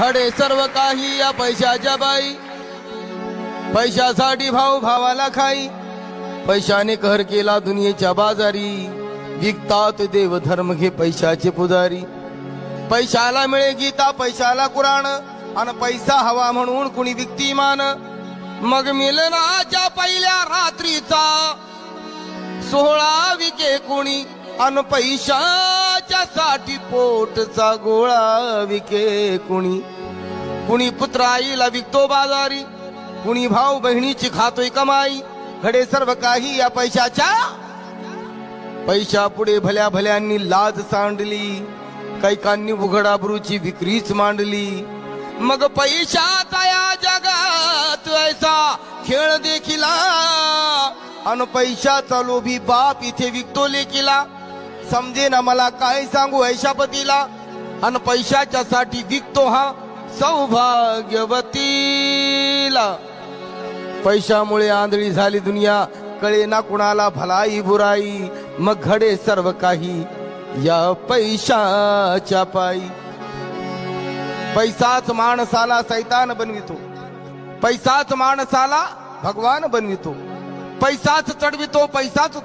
घडे सर्व काही या पैशाच्या बाई, पैशासाठी भाऊ भावाला खाई, पैशाने कहर केला दुनियेच्या बाजारी, विकतात देव धर्म घे पैशाचे पुजारी. पैशाला मिळे गीता पैशाला कुराण, आणि पैसा हवा म्हणून कुणी विकतीमान. मग मिलनाच्या पहिल्या रात्रीचा सोहळा विके कुणी, अन पैशाच्या साठी पोटचा गोळा विके कुणी. कुणी पुत्र आईला विकतो बाजारी, कुणी भाऊ बहिणीची खातोय कमाई. घडे सर्व काही या पैशाच्या, पैशा पुढे भल्या भल्यांनी लाज सांडली, कैकांनी उघडाबरूची विक्रीच मांडली. मग पैशाचा या जगात ऐसा खेळ देखिला, अन पैशाचा लोभी बाप इथे विकतो लेकीला. समजे ना मला काय सांगू ऐशापतीला, अन पैशाच्या साठी विकतो हा सौभाग्यवतीला. पैशामुळे आंधळी झाली दुनिया, कळे ना कुणाला भलाई बुराई. मग घडे सर्व काही या पैशाच्या पायी. पैसाच माणसाला सैतान बनवितो, पैसाच माणसाला भगवान बनवितो. पैसाच चढवितो पैसाच